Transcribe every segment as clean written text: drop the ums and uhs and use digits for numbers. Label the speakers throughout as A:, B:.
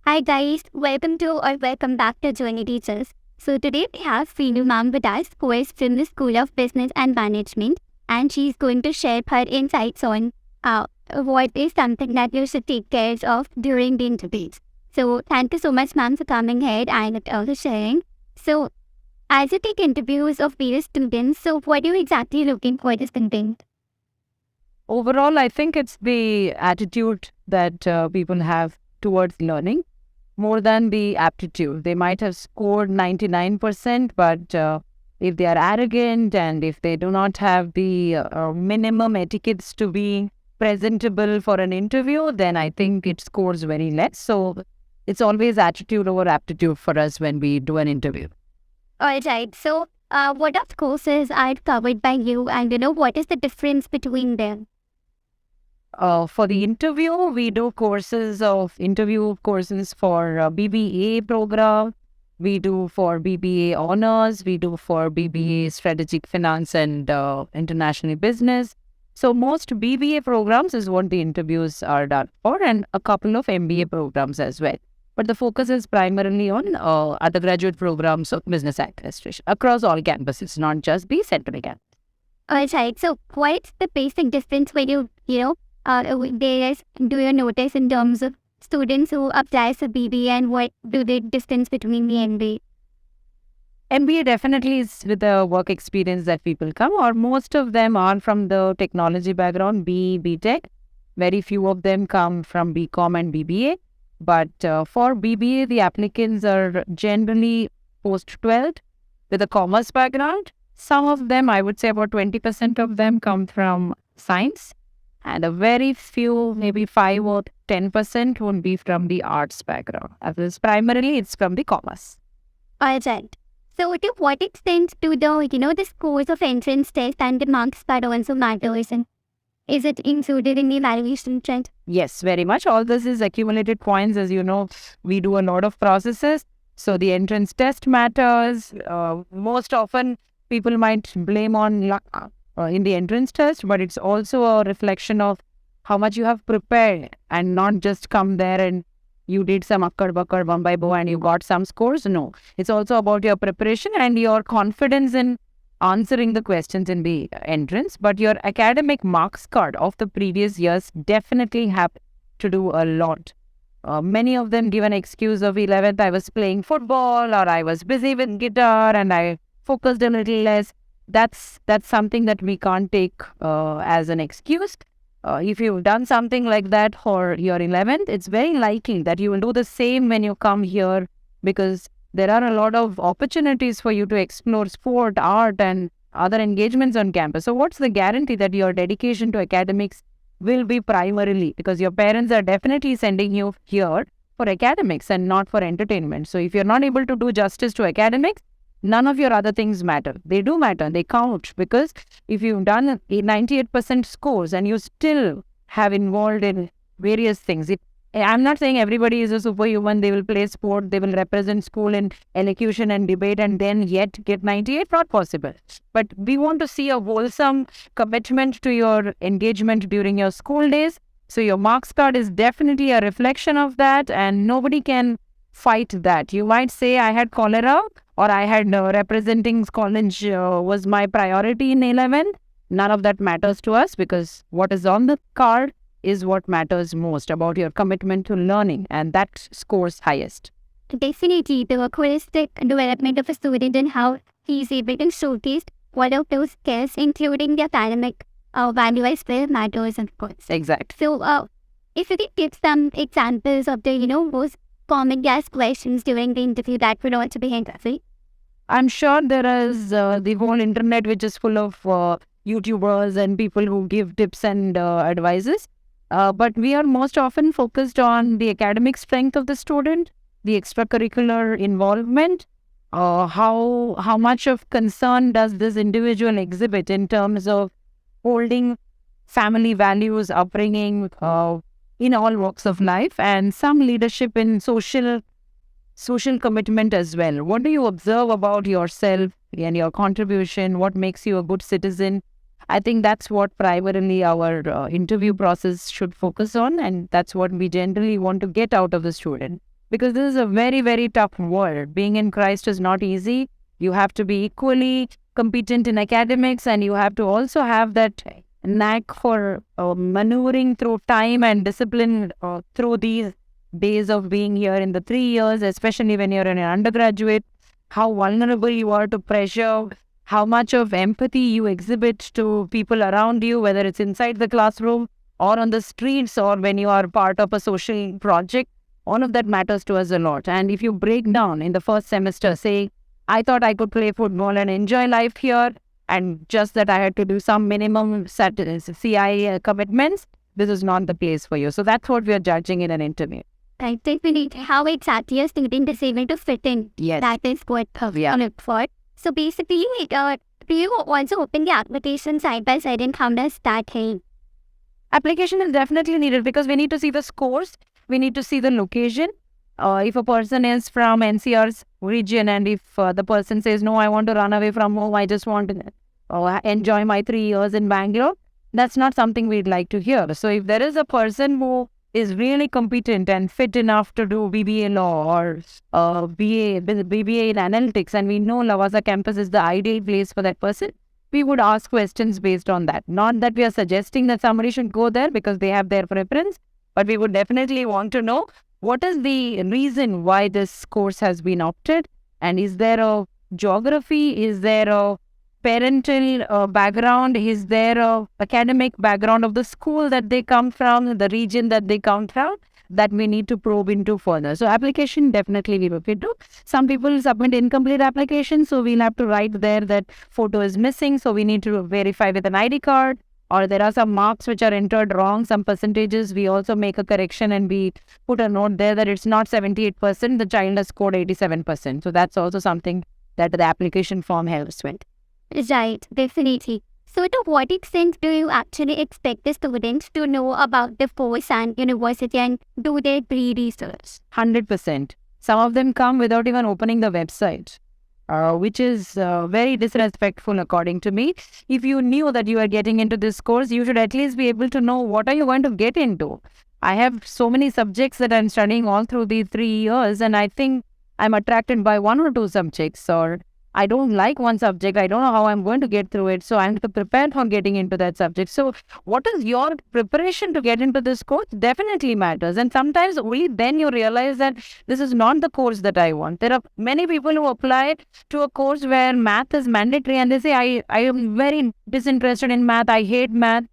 A: Hi guys, welcome back to Journey Teachers. So today we have Freenu ma'am with us, who is from the School of Business and Management, and she's going to share her insights on what is something that you should take care of during the interviews. So thank you so much, ma'am, for coming here and also sharing. So as you take interviews of various students, so what are you exactly looking for the student?
B: Overall, I think it's the attitude that people have towards learning more than the aptitude. They might have scored 99%, but if they are arrogant and if they do not have the minimum etiquettes to be presentable for an interview, then I think it scores very less. So it's always attitude over aptitude for us when we do an interview.
A: Alright, so what of courses are covered by you, and what is the difference between them?
B: For the interview, we do interview courses for BBA program. We do for BBA honors. We do for BBA strategic finance and international business. So most BBA programs is what the interviews are done for, and a couple of MBA programs as well. But the focus is primarily on undergraduate programs of business administration across all campuses, not just the central campus.
A: Alright, so what's the basic difference when do you notice in terms of students who apply for BBA, and what do the distance between the MBA?
B: MBA definitely is with the work experience that people come, or most of them are from the technology background, BTech. Very few of them come from BCom and BBA. But for BBA, the applicants are generally post-12th with a commerce background. Some of them, I would say about 20% of them come from science, and a very few, maybe 5 or 10% would be from the arts background. Primarily, it's from the commerce.
A: Alright. So to what extent do the scores of entrance test and the marks that also matters, and is it included in the evaluation trend?
B: Yes, very much. All this is accumulated points. As you know, we do a lot of processes. So the entrance test matters. Most often, people might blame on luck in the entrance test, but it's also a reflection of how much you have prepared and not just come there and you did some akkad bakkad one by bo and you got some scores. No, it's also about your preparation and your confidence in answering the questions in the entrance. But your academic marks card of the previous years definitely have to do a lot. Many of them give an excuse of 11th, I was playing football or I was busy with guitar and I focused a little less. That's something that we can't take as an excuse. If you've done something like that for your 11th, it's very likely that you will do the same when you come here, because there are a lot of opportunities for you to explore sport, art, and other engagements on campus. So what's the guarantee that your dedication to academics will be primarily? Because your parents are definitely sending you here for academics and not for entertainment. So if you're not able to do justice to academics, none of your other things matter. They do matter. They count, because if you've done 98% scores and you still have involved in various things. I'm not saying everybody is a superhuman. They will play sport. They will represent school in elocution and debate and then yet get 98. Not possible. But we want to see a wholesome commitment to your engagement during your school days. So your marks card is definitely a reflection of that, and nobody can fight that. You might say I had cholera or I had representing college was my priority in 11th. None of that matters to us, because what is on the card is what matters most about your commitment to learning, and that scores highest.
A: Definitely, the holistic development of a student and how he is able to showcase all of those skills, including the academic value as well, matters, of course.
B: Exactly.
A: So, if you could give some examples of the, most common asked questions during the interview, that would also be helpful.
B: I'm sure there is the whole internet, which is full of YouTubers and people who give tips and advices. But we are most often focused on the academic strength of the student, the extracurricular involvement, how much of concern does this individual exhibit in terms of holding family values, upbringing in all walks of life, and some leadership in social commitment as well. What do you observe about yourself and your contribution? What makes you a good citizen? I think that's what primarily our interview process should focus on, and that's what we generally want to get out of the student. because this is a very, very tough world. Being in Christ is not easy. You have to be equally competent in academics, and you have to also have that knack for maneuvering through time and discipline through these days of being here in the 3 years, especially when you're an undergraduate, how vulnerable you are to pressure, how much of empathy you exhibit to people around you, whether it's inside the classroom or on the streets or when you are part of a social project. All of that matters to us a lot. And if you break down in the first semester, say, I thought I could play football and enjoy life here, and just that I had to do some minimum CI commitments, this is not the place for you. So that's what we are judging in an interview.
A: Right, definitely. How exactly a student is able to fit in.
B: Yes.
A: That is what
B: Yeah.
A: I look for. So basically, do you also open the application side by side, and how does that help?
B: Application is definitely needed because we need to see the scores, we need to see the location. If a person is from NCR's region and if the person says, no, I want to run away from home, I just want to enjoy my 3 years in Bangalore, that's not something we'd like to hear. So if there is a person who is really competent and fit enough to do BBA law or BBA in analytics, and we know Lavasa campus is the ideal place for that person, we would ask questions based on that. Not that we are suggesting that somebody should go there because they have their preference, but we would definitely want to know what is the reason why this course has been opted, and is there a geography, is there a parental background, is there a academic background of the school that they come from, the region that they come from, that we need to probe into further. So application definitely we look into. Some people submit incomplete application, so we'll have to write there that photo is missing, so we need to verify with an ID card, or there are some marks which are entered wrong, some percentages, we also make a correction and we put a note there that it's not 78%, the child has scored 87%. So that's also something that the application form helps with.
A: Right, definitely. So to what extent do you actually expect the students to know about the course and university and do their pre-research?
B: 100%. Some of them come without even opening the website, which is very disrespectful according to me. If you knew that you are getting into this course, you should at least be able to know what are you going to get into. I have so many subjects that I'm studying all through these 3 years, and I think I'm attracted by one or two subjects, or I don't like one subject, I don't know how I'm going to get through it, so I'm prepared for getting into that subject. So what is your preparation to get into this course definitely matters. And sometimes only then you realize that this is not the course that I want. There are many people who apply to a course where math is mandatory and they say, I am very disinterested in math, I hate math.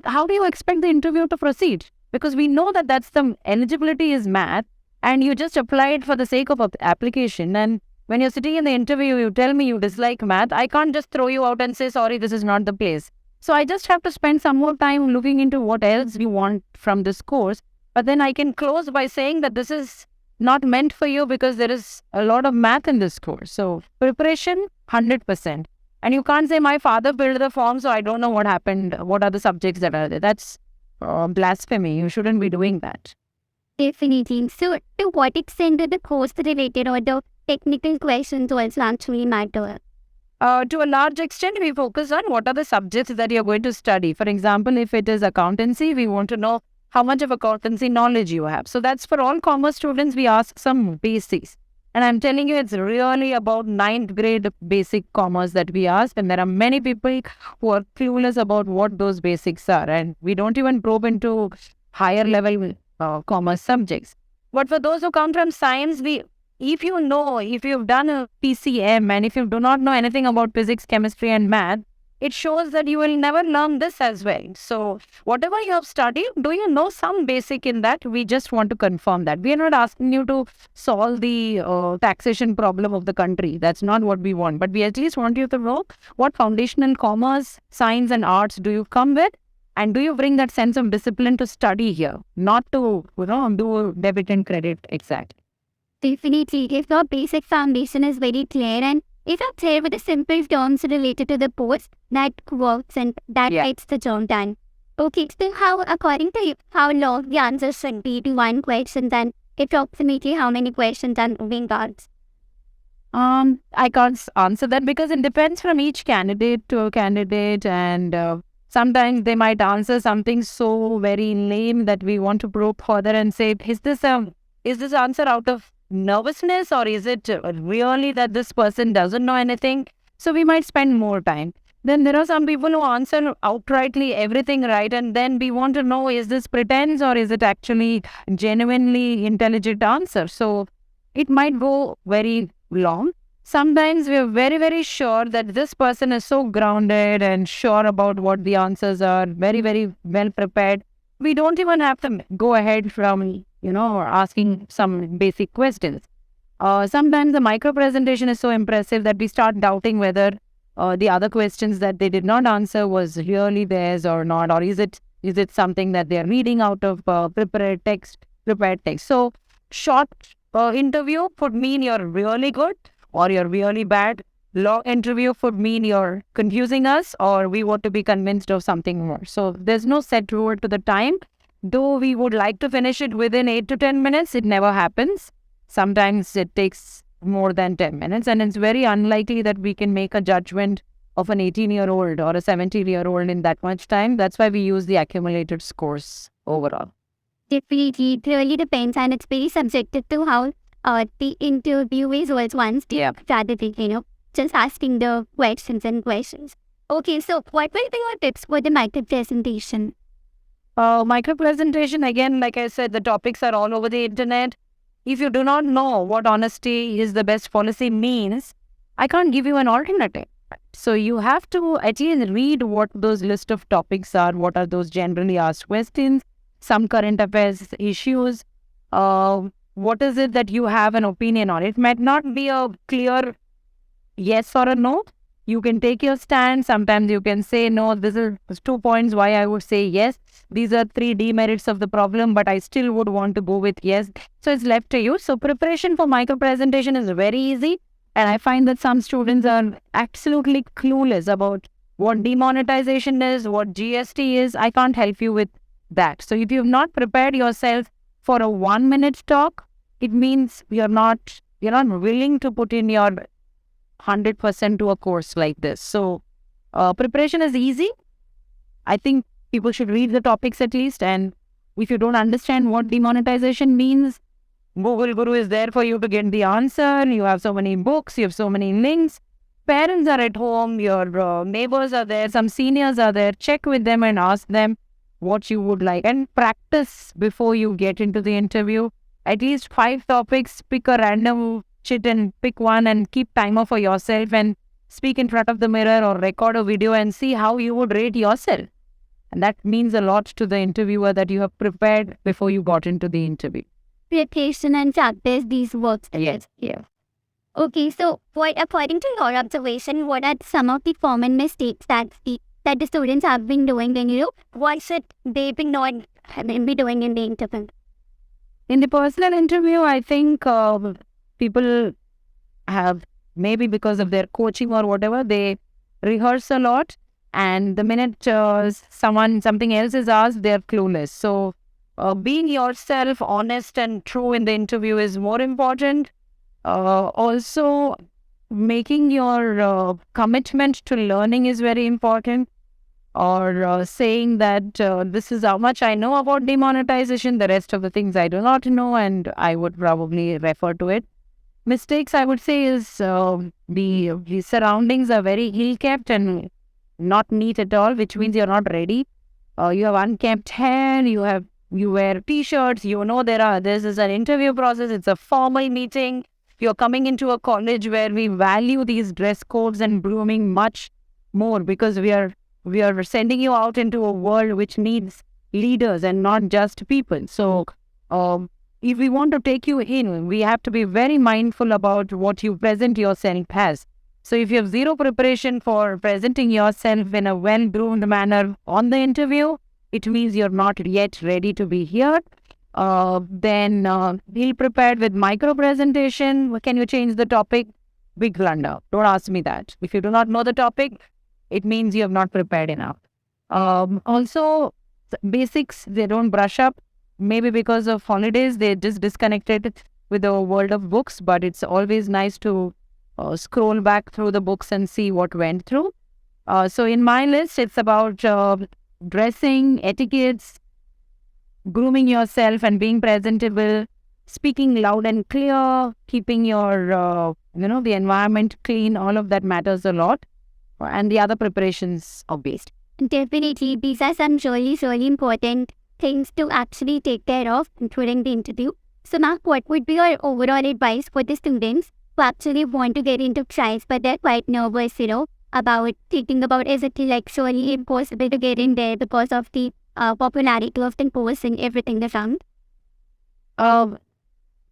B: How do you expect the interview to proceed? Because we know that that's the eligibility is math, and you just applied for the sake of application. And when you're sitting in the interview, you tell me you dislike math, I can't just throw you out and say, sorry, this is not the place. So I just have to spend some more time looking into what else you want from this course. But then I can close by saying that this is not meant for you because there is a lot of math in this course. So preparation, 100%. And you can't say, my father filled the form, so I don't know what happened. What are the subjects that are there? That's blasphemy. You shouldn't be doing that.
A: Definitely. So to what extent do the course related or the technical questions also actually matter?
B: To a large extent, we focus on what are the subjects that you're going to study. For example, if it is accountancy, we want to know how much of accountancy knowledge you have. So that's for all commerce students, we ask some basics. And I'm telling you, it's really about 9th grade basic commerce that we ask. And there are many people who are clueless about what those basics are. And we don't even probe into higher level commerce subjects. But for those who come from science, if you've done a PCM and if you do not know anything about physics, chemistry and math, it shows that you will never learn this as well. So whatever you have studied, do you know some basic in that? We just want to confirm that. We are not asking you to solve the taxation problem of the country. That's not what we want. But we at least want you to know what foundational commerce, science and arts do you come with? And do you bring that sense of discipline to study here, not to, do debit and credit exactly.
A: Definitely. If your basic foundation is very clear and if you're clear with the simple terms related to the post, that works and that gets the job done. Okay, so according to you, how long the answers should be to one question and approximately how many questions are moving parts?
B: I can't answer that because it depends from each candidate to a candidate, and sometimes they might answer something so very lame that we want to probe further and say, is this a is this answer out of nervousness, or is it really that this person doesn't know anything? So we might spend more time. Then there are some people who answer outrightly everything right, and then we want to know, is this pretense or is it actually genuinely intelligent answer? So it might go very long. Sometimes we are very, very sure that this person is so grounded and sure about what the answers are, very, very well prepared. We don't even have to go ahead from, asking some basic questions. Sometimes the micro presentation is so impressive that we start doubting whether the other questions that they did not answer was really theirs or not, or is it something that they are reading out of prepared text. So short interview could mean you're really good or you're really bad. Long interview could mean you're confusing us or we want to be convinced of something more. So there's no set rule to the time. Though we would like to finish it within 8 to 10 minutes, it never happens. Sometimes it takes more than 10 minutes, and it's very unlikely that we can make a judgment of an 18-year-old or a 17-year-old in that much time. That's why we use the accumulated scores overall.
A: Definitely, it really depends, and it's very subjective to how the interviewers was once rather than, just asking the questions and questions. Okay, so what will be your tips for the micro presentation?
B: Micro presentation, again, like I said, the topics are all over the internet. If you do not know what honesty is the best policy means, I can't give you an alternative. So you have to at least read what those list of topics are, what are those generally asked questions, some current affairs issues, what is it that you have an opinion on. It might not be a clear yes or a no. You can take your stand. Sometimes you can say, no, this is 2 points why I would say yes. These are 3 demerits of the problem, but I still would want to go with yes. So it's left to you. So preparation for micro presentation is very easy. And I find that some students are absolutely clueless about what demonetization is, what GST is. I can't help you with that. So if you've not prepared yourself for a 1-minute talk, it means you're not willing to put in your 100% to a course like this. So preparation is easy. I think people should read the topics at least. And if you don't understand what demonetization means, Google Guru is there for you to get the answer. You have so many books, you have so many links. Parents are at home, your neighbors are there, some seniors are there. Check with them and ask them what you would like. And practice before you get into the interview. At least 5 topics, pick a random chit and pick one and keep timer for yourself and speak in front of the mirror or record a video and see how you would rate yourself. And that means a lot to the interviewer that you have prepared before you got into the interview.
A: Preparation and practice, these works.
B: Yes. Yeah.
A: Okay, so according to your observation, what are some of the common mistakes that the students have been doing, and what should they be not be doing in the interview?
B: In the personal interview, I think people have, maybe because of their coaching or whatever, they rehearse a lot, and the minute something else is asked, they're clueless. So being yourself, honest and true in the interview is more important. Also, making your commitment to learning is very important. Or saying that this is how much I know about demonetization, the rest of the things I do not know, and I would probably refer to it. Mistakes, I would say, is the surroundings are very ill-kept and not neat at all, which means you're not ready. You have unkempt hair, you wear t-shirts, this is an interview process, it's a formal meeting. You're coming into a college where we value these dress codes and grooming much more because we are sending you out into a world which needs leaders and not just people. So if we want to take you in, we have to be very mindful about what you present yourself as. So if you have zero preparation for presenting yourself in a well-groomed manner on the interview, it means you're not yet ready to be here. Then be prepared with micro presentation. Can you change the topic? Big blunder. Don't ask me that. If you do not know the topic, it means you have not prepared enough. Also, basics, they don't brush up. Maybe because of holidays, they just disconnected with the world of books. But it's always nice to scroll back through the books and see what went through. So in my list, it's about dressing, etiquettes, grooming yourself and being presentable, speaking loud and clear, keeping your, the environment clean, all of that matters a lot. And the other preparations, obvious.
A: Definitely, these are some really, really important things to actually take care of during the interview. So, Mark, what would be your overall advice for the students who actually want to get into trials, but they're quite nervous, about thinking about is it like surely impossible to get in there because of the popularity of the post and everything around?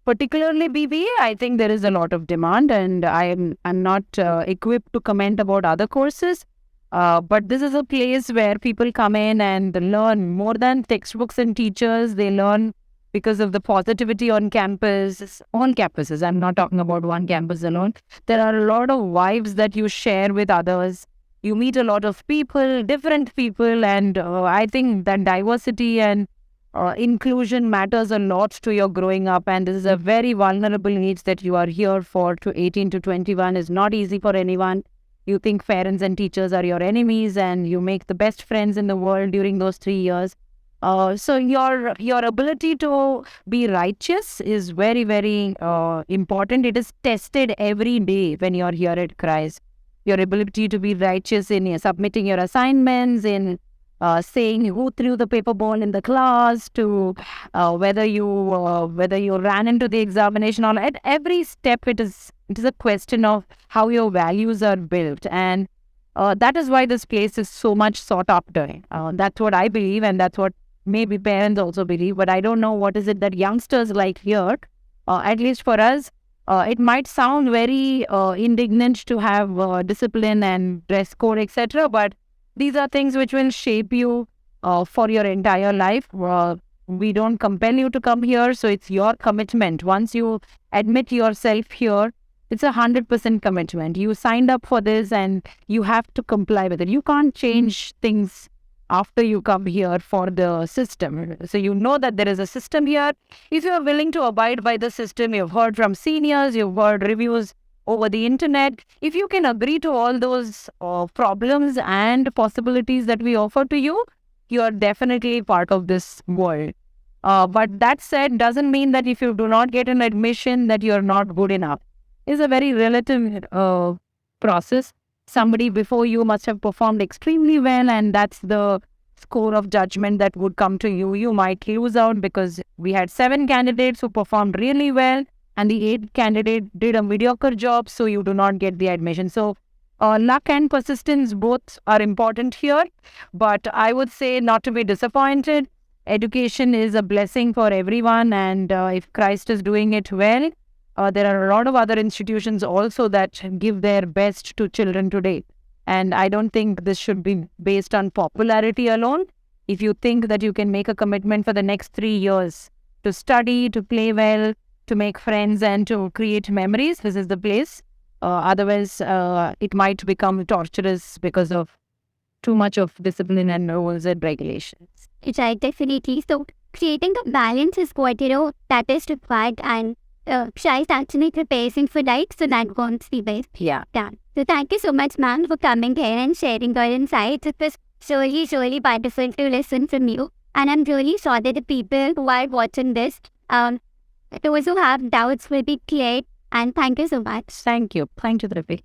B: Particularly BBA, I think there is a lot of demand, and I'm not equipped to comment about other courses. But this is a place where people come in and learn more than textbooks and teachers. They learn because of the positivity on campus, on campuses. I'm not talking about one campus alone. There are a lot of vibes that you share with others. You meet a lot of people, different people, and I think that diversity and inclusion matters a lot to your growing up. And this is a very vulnerable age that you are here for. To 18 to 21 is not easy for anyone. You think parents and teachers are your enemies, and you make the best friends in the world during those 3 years. So your ability to be righteous is very, very important. It is tested every day when you're here at Christ. Your ability to be righteous in submitting your assignments, in saying who threw the paper ball in the class, to whether you ran into the examination, or at every step it is a question of how your values are built. And that is why this place is so much sought after. That's what I believe, and that's what maybe parents also believe. But I don't know what is it that youngsters like here. At least for us, it might sound very indignant to have discipline and dress code, etc. But these are things which will shape you for your entire life. We don't compel you to come here, so it's your commitment. Once you admit yourself here, it's 100% commitment. You signed up for this and you have to comply with it. You can't change things after you come here for the system. So you know that there is a system here. If you are willing to abide by the system, you've heard from seniors, you've heard reviews over the internet. If you can agree to all those problems and possibilities that we offer to you, you are definitely part of this world. But that said, doesn't mean that if you do not get an admission that you're not good enough. It's a very relative process. Somebody before you must have performed extremely well, and that's the score of judgment that would come to you. You might lose out because we had 7 candidates who performed really well, and the 8th candidate did a mediocre job, so you do not get the admission. So luck and persistence both are important here, but I would say not to be disappointed. Education is a blessing for everyone, and if Christ is doing it well, there are a lot of other institutions also that give their best to children today. And I don't think this should be based on popularity alone. If you think that you can make a commitment for the next 3 years to study, to play well, to make friends, and to create memories, this is the place. Otherwise, it might become torturous because of too much of discipline and rules and regulations.
A: Right, definitely. So creating a balance is what, that is required, and Christ actually preparing for that, so that won't be best.
B: Yeah.
A: Done. So thank you so much, ma'am, for coming here and sharing your insights. It was really, really wonderful to listen from you. And I'm really sure that the people who are watching this, those who have doubts will be cleared. And thank you so much.
B: Thank you. Thank you, Drippy.